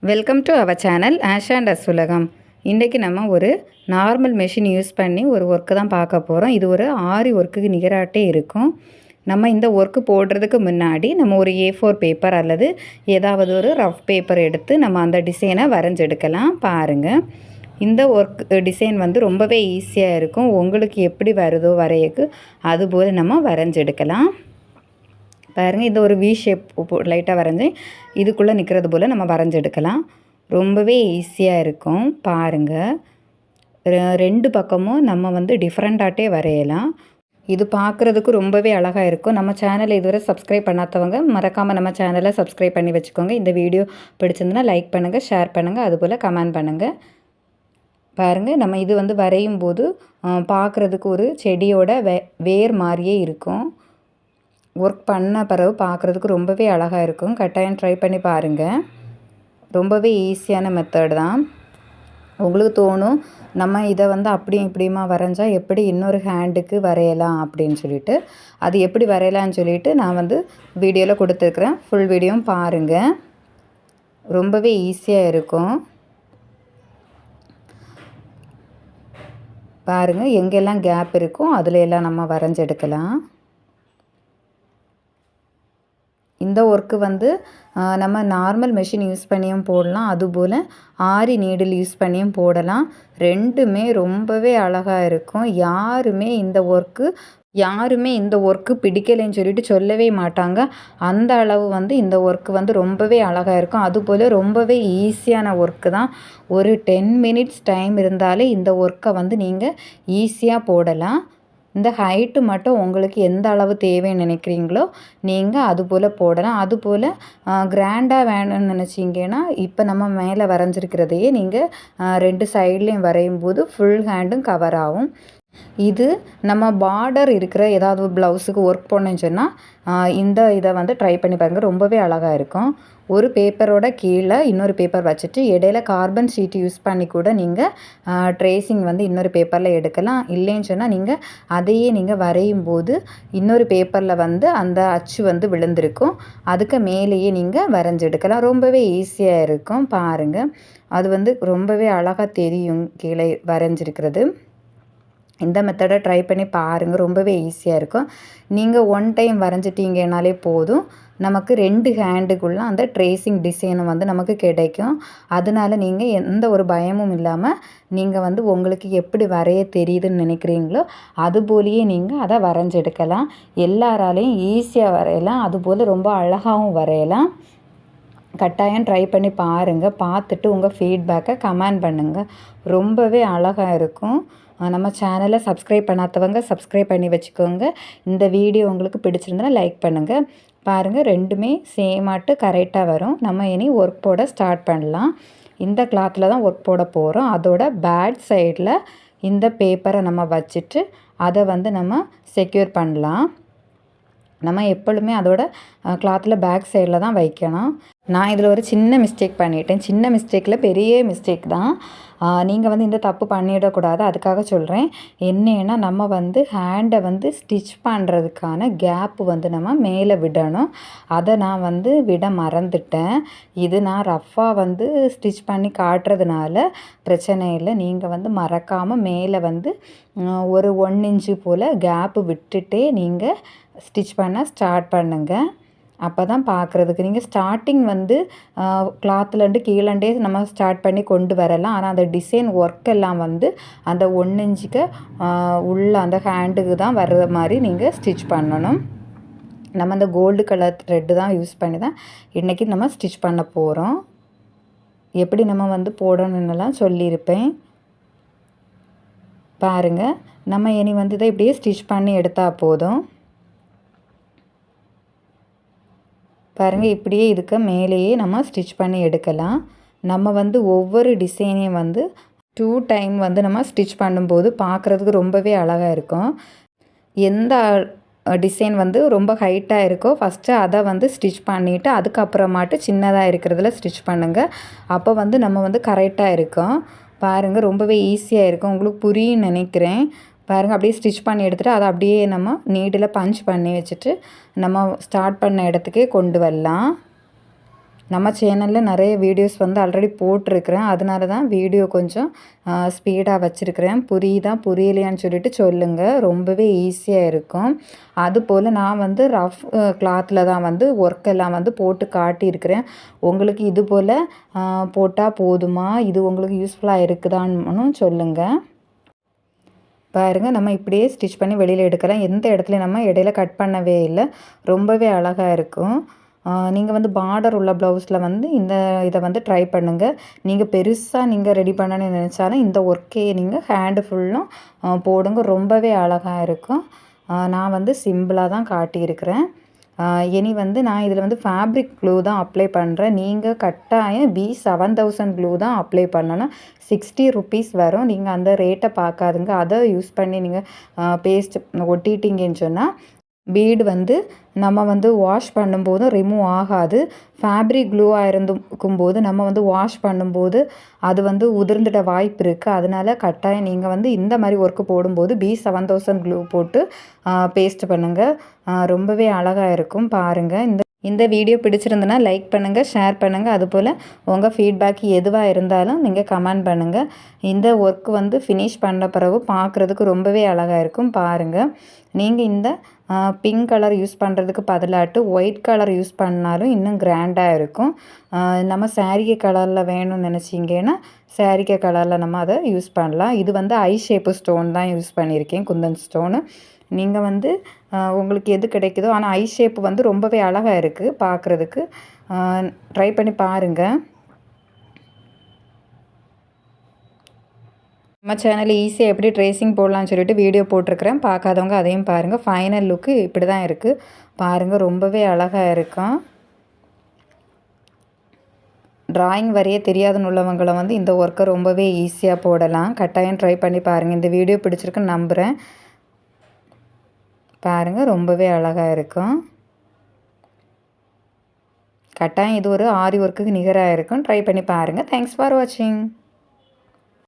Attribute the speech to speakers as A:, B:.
A: Welcome to our channel Ash and அசுலகம். இன்றைக்கி நம்ம ஒரு நார்மல் மெஷின் யூஸ் பண்ணி ஒரு ஒர்க்கு தான் பார்க்க போகிறோம். இது ஒரு ஆரி ஒர்க்குக்கு நிகராட்டே இருக்கும். நம்ம இந்த ஒர்க்கு போடுறதுக்கு முன்னாடி நம்ம ஒரு A4 பேப்பர் அல்லது ஏதாவது ஒரு ரஃப் பேப்பர் எடுத்து நம்ம அந்த டிசைனை வரைஞ்செடுக்கலாம். பாருங்கள், இந்த ஒர்க் டிசைன் வந்து ரொம்பவே ஈஸியாக இருக்கும். உங்களுக்கு எப்படி வருதோ வரையக்கு அதுபோல் நம்ம வரைஞ்செடுக்கலாம். பாருங்கள், இந்த ஒரு வி ஷேப் லைட்டாக வரைஞ்சி இதுக்குள்ளே நிற்கிறது போல் நம்ம வரைஞ்செடுக்கலாம். ரொம்பவே ஈஸியாக இருக்கும். பாருங்கள், ரெண்டு பக்கமும் நம்ம வந்து டிஃப்ரெண்ட்டாகட்டே வரையலாம். இது பார்க்குறதுக்கு ரொம்பவே அழகாக இருக்கும். நம்ம சேனலை இதுவரை சப்ஸ்கிரைப் பண்ணாதவங்க மறக்காமல் நம்ம சேனலை சப்ஸ்கிரைப் பண்ணி வச்சுக்கோங்க. இந்த வீடியோ பிடிச்சிருந்துன்னா லைக் பண்ணுங்கள், ஷேர் பண்ணுங்கள், அதுபோல் கமெண்ட் பண்ணுங்கள். பாருங்கள், நம்ம இது வந்து வரையும் போது பார்க்குறதுக்கு ஒரு செடியோட வேர் மாதிரியே இருக்கும். ஒர்க் பண்ண பிறகு பார்க்குறதுக்கு ரொம்பவே அழகாக இருக்கும். கட்டாயம் ட்ரை பண்ணி பாருங்கள். ரொம்பவே ஈஸியான மெத்தட் தான். உங்களுக்கு தோணும், நம்ம இதை வந்து அப்படியும் இப்படியுமா வரைஞ்சால் எப்படி இன்னொரு ஹேண்டுக்கு வரையலாம் அப்படின்னு சொல்லிட்டு, அது எப்படி வரையலான்னு சொல்லிட்டு நான் வந்து வீடியோவில் கொடுத்துருக்குறேன். ஃபுல் வீடியோவும் பாருங்கள். ரொம்பவே ஈஸியாக இருக்கும். பாருங்கள், எங்கெல்லாம் கேப் இருக்கோ அதில் எல்லாம் நம்ம வரைஞ்செடுக்கலாம். இந்த ஒர்க்கு வந்து நம்ம நார்மல் மெஷின் யூஸ் பண்ணியும் போடலாம், அதுபோல் ஆரி நீடில் யூஸ் பண்ணியும் போடலாம். ரெண்டுமே ரொம்பவே அழகாக இருக்கும். யாருமே இந்த ஒர்க்கு பிடிக்கலைன்னு சொல்லிட்டு சொல்லவே மாட்டாங்க. அந்த அளவு வந்து இந்த ஒர்க்கு வந்து ரொம்பவே அழகாக இருக்கும். அதுபோல் ரொம்பவே ஈஸியான ஒர்க்கு தான். ஒரு 10 மினிட்ஸ் டைம் இருந்தாலே இந்த ஒர்க்கை வந்து நீங்கள் ஈஸியாக போடலாம். இந்த ஹைட்டு மட்டும் உங்களுக்கு எந்த அளவு தேவைன்னு நினைக்கிறீங்களோ நீங்கள் அதுபோல் போடலாம். அதுபோல் கிராண்டாக வேணும்னு நினச்சிங்கன்னா இப்போ நம்ம மேலே வரைஞ்சிருக்கிறதையே நீங்கள் 2 சைட்லேயும் வரையும் போது ஃபுல் ஹேண்டும் கவர் ஆகும். இது நம்ம பார்டர் இருக்கிற ஏதாவது ப்ளவுஸுக்கு ஒர்க் பண்ணேன்னு சொன்னால் இந்த இதை வந்து ட்ரை பண்ணி பாருங்கள். ரொம்பவே அழகாக இருக்கும். ஒரு பேப்பரோட கீழே இன்னொரு பேப்பர் வச்சுட்டு இடையில கார்பன் ஷீட் யூஸ் பண்ணி கூட நீங்கள் ட்ரேசிங் வந்து இன்னொரு பேப்பரில் எடுக்கலாம். இல்லைன்னு சொன்னால் நீங்கள் அதையே நீங்கள் வரையும் போது இன்னொரு பேப்பரில் வந்து அந்த அச்சு வந்து விழுந்திருக்கும். அதுக்கு மேலேயே நீங்கள் வரைஞ்செடுக்கலாம். ரொம்பவே ஈஸியாக இருக்கும். பாருங்கள், அது வந்து ரொம்பவே அழகாக தெரியும் கீழே வரைஞ்சிருக்கிறது. இந்த மெத்தடை ட்ரை பண்ணி பாருங்கள். ரொம்பவே ஈஸியாக இருக்கும். நீங்கள் ஒன் டைம் வரைஞ்சிட்டிங்கனாலே போதும், நமக்கு 2 ஹேண்டுக்குள்ளே அந்த ட்ரேசிங் டிசைனும் வந்து நமக்கு கிடைக்கும். அதனால நீங்கள் எந்த ஒரு பயமும் இல்லாமல் நீங்கள் வந்து உங்களுக்கு எப்படி வரைய தெரியுதுன்னு நினைக்கிறீங்களோ அதுபோலேயே நீங்கள் அதை வரைஞ்செடுக்கலாம். எல்லாராலையும் ஈஸியாக வரையலாம், அதுபோல் ரொம்ப அழகாகவும் வரையலாம். கட்டாயம் ட்ரை பண்ணி பாருங்கள். பார்த்துட்டு உங்கள் ஃபீட்பேக்கை கமெண்ட் பண்ணுங்கள். ரொம்பவே அழகாக இருக்கும். நம்ம சேனலை சப்ஸ்கிரைப் பண்ணாதவங்க சப்ஸ்கிரைப் பண்ணி வச்சுக்கோங்க. இந்த வீடியோ உங்களுக்கு பிடிச்சிருந்தனா லைக் பண்ணுங்கள். பாருங்கள், ரெண்டுமே சேமாட்டு கரெக்டாக வரும். நம்ம இனி ஒர்க் போட ஸ்டார்ட் பண்ணலாம். இந்த கிளாத்தில் தான் ஒர்க் போட போகிறோம். அதோட பேக் சைடில் இந்த பேப்பரை நம்ம வச்சுட்டு அதை வந்து நம்ம செக்யூர் பண்ணலாம். நம்ம எப்பொழுதுமே அதோட கிளாத்தில் பேக் சைடில் தான் வைக்கணும். நான் இதில் ஒரு சின்ன மிஸ்டேக் பண்ணிட்டேன். சின்ன மிஸ்டேக்கில் பெரிய மிஸ்டேக் தான். நீங்கள் வந்து இந்த தப்பு பண்ணிடக்கூடாது, அதுக்காக சொல்கிறேன். என்னன்னா, நம்ம வந்து ஹேண்டை வந்து ஸ்டிச் பண்ணுறதுக்கான கேப்பு வந்து நம்ம மேலே விடணும். அதை நான் வந்து விட மறந்துட்டேன். இது நான் ரஃப்பாக வந்து ஸ்டிச் பண்ணி காட்டுறதுனால பிரச்சனை இல்லை. நீங்கள் வந்து மறக்காமல் மேலே வந்து ஒரு 1 இன்ச்சு போல் கேப்பு விட்டுட்டே நீங்கள் ஸ்டிச் பண்ண ஸ்டார்ட் பண்ணுங்கள். அப்போ தான் பார்க்குறதுக்கு நீங்கள் ஸ்டார்டிங் வந்து கிளாத்துலேருந்து கீழே நம்ம ஸ்டார்ட் பண்ணி கொண்டு வரலாம். ஆனால் அந்த டிசைன் ஒர்க் எல்லாம் வந்து அந்த 1 இன்ச்சுக்கு உள்ள அந்த ஹேண்டுக்கு தான் வர்ற மாதிரி நீங்கள் ஸ்டிச் பண்ணணும். நம்ம அந்த கோல்டு கலர் த்ரெட்டு தான் யூஸ் பண்ணி தான் இன்றைக்கி நம்ம ஸ்டிச் பண்ண போகிறோம். எப்படி நம்ம வந்து போடணுன்னெல்லாம் சொல்லியிருப்பேன். பாருங்கள், நம்ம இனி வந்து இதை இப்படியே ஸ்டிச் பண்ணி எடுத்தால் போதும். பாருங்கள், இப்படியே இதுக்கு மேலேயே நம்ம ஸ்டிச் பண்ணி எடுக்கலாம். நம்ம வந்து ஒவ்வொரு டிசைனையும் வந்து 2 டைம் வந்து நம்ம ஸ்டிச் பண்ணும்போது பார்க்குறதுக்கு ரொம்பவே அழகாக இருக்கும். எந்த டிசைன் வந்து ரொம்ப ஹைட்டாக இருக்கோ ஃபஸ்ட்டு அதை வந்து ஸ்டிச் பண்ணிவிட்டு அதுக்கப்புறமாட்டு சின்னதாக இருக்கிறதுல ஸ்டிச் பண்ணுங்கள். அப்போ வந்து நம்ம வந்து கரெக்டாக இருக்கும். பாருங்கள், ரொம்பவே ஈஸியாக இருக்கும். உங்களுக்கு புரியும்னு நினைக்கிறேன். பாருங்கள், அப்படியே ஸ்டிச் பண்ணி எடுத்துகிட்டு அதை அப்படியே நம்ம நீடில் பஞ்ச் பண்ணி வச்சுட்டு நம்ம ஸ்டார்ட் பண்ண இடத்துக்கே கொண்டு வரலாம். நம்ம சேனலில் நிறைய வீடியோஸ் வந்து ஆல்ரெடி போட்டிருக்கிறேன். அதனால தான் வீடியோ கொஞ்சம் ஸ்பீடாக வச்சுருக்கிறேன். புரியுதா புரியலையான்னு சொல்லிட்டு சொல்லுங்கள். ரொம்பவே ஈஸியாக இருக்கும். அதுபோல் நான் வந்து ரஃப் கிளாத்தில் தான் வந்து ஒர்க்கெல்லாம் வந்து போட்டு காட்டியிருக்கிறேன். உங்களுக்கு இது போல் போட்டால் போதுமா? இது உங்களுக்கு யூஸ்ஃபுல்லாக இருக்குதான்னு சொல்லுங்கள். பாருங்கள், நம்ம இப்படியே ஸ்டிச் பண்ணி வெளியில் எடுக்கலாம். எந்த இடத்துலையும் நம்ம இடையில கட் பண்ணவே இல்லை. ரொம்பவே அழகாக இருக்கும். நீங்கள் வந்து பார்டர் உள்ள ப்ளவுஸில் வந்து இதை வந்து ட்ரை பண்ணுங்கள். நீங்கள் பெருசாக நீங்கள் ரெடி பண்ணணும்னு நினச்சாலும் இந்த ஒர்க்கே நீங்கள் ஹேண்டு ஃபுல்லும் போடுங்க. ரொம்பவே அழகாக இருக்கும். நான் வந்து சிம்பிளாக தான் காட்டியிருக்கிறேன். இனி வந்து நான் இதில் வந்து ஃபேப்ரிக் க்ளூ தான் அப்ளை பண்ணுறேன். நீங்கள் கட்டாயம் B7000 க்ளூ தான் அப்ளை பண்ணணும். 60 ருப்பீஸ் வரும். நீங்கள் அந்த ரேட்டை பார்க்காதுங்க. அதை யூஸ் பண்ணி நீங்கள் பேஸ்ட் ஒட்டிட்டீங்கன்னு சொன்னால் பீடு வந்து நம்ம வந்து வாஷ் பண்ணும்போதும் ரிமூவ் ஆகாது. ஃபேப்ரிக் க்ளூவாக இருக்கும்போது நம்ம வந்து வாஷ் பண்ணும்போது அது வந்து உதிர்ந்துட வாய்ப்பு இருக்குது. அதனால கட்டாயம் நீங்கள் வந்து இந்த மாதிரி ஒர்க்கு போடும்போது B7000 க்ளூ போட்டு பேஸ்ட் பண்ணுங்கள். ரொம்பவே அழகாக இருக்கும். பாருங்கள். இந்த வீடியோ பிடிச்சிருந்துன்னா லைக் பண்ணுங்கள், ஷேர் பண்ணுங்கள். அதுபோல் உங்கள் ஃபீட்பேக் எதுவாக இருந்தாலும் நீங்கள் கமெண்ட் பண்ணுங்கள். இந்த ஒர்க் வந்து ஃபினிஷ் பண்ண பிறகு பார்க்குறதுக்கு ரொம்பவே அழகாக இருக்கும். பாருங்கள். நீங்கள் இந்த பிங்க் கலர் யூஸ் பண்ணுறதுக்கு பதிலாட்டு ஒயிட் கலர் யூஸ் பண்ணாலும் இன்னும் கிராண்டாக இருக்கும். நம்ம சாரீ கலரில் வேணும்னு நினச்சிங்கன்னா சாரீ கலரில் நம்ம அதை யூஸ் பண்ணலாம். இது வந்து ஐ ஷேப்பு ஸ்டோன் தான் யூஸ் பண்ணியிருக்கேன், குந்தன் ஸ்டோனு. நீங்கள் வந்து உங்களுக்கு எது கிடைக்குதோ, ஆனால் ஐ ஷேப்பு வந்து ரொம்பவே அழகாக இருக்குது பார்க்குறதுக்கு. ட்ரை பண்ணி பாருங்கள். நம்ம சேனலில் ஈஸியாக எப்படி ட்ரேசிங் போடலான்னு சொல்லிட்டு வீடியோ போட்டிருக்கிறேன். பார்க்காதவங்க அதையும் பாருங்கள். ஃபைனல் லுக்கு இப்படி தான் இருக்குது. பாருங்கள், ரொம்பவே அழகாக இருக்கும். ட்ராயிங் வரைய தெரியாதுன்னு உள்ளவங்களை வந்து இந்த ஒர்க்கை ரொம்பவே ஈஸியாக போடலாம். கட்டாயம் ட்ரை பண்ணி பாருங்கள். இந்த வீடியோ பிடிச்சிருக்குன்னு நம்புகிறேன். பாருங்கள், ரொம்பவே அழகாக இருக்கும். கட்டாயம் இது ஒரு ஆரி ஒர்க்குக்கு நிகராக இருக்கும். ட்ரை பண்ணி பாருங்கள். தேங்க்ஸ் ஃபார் வாட்சிங்.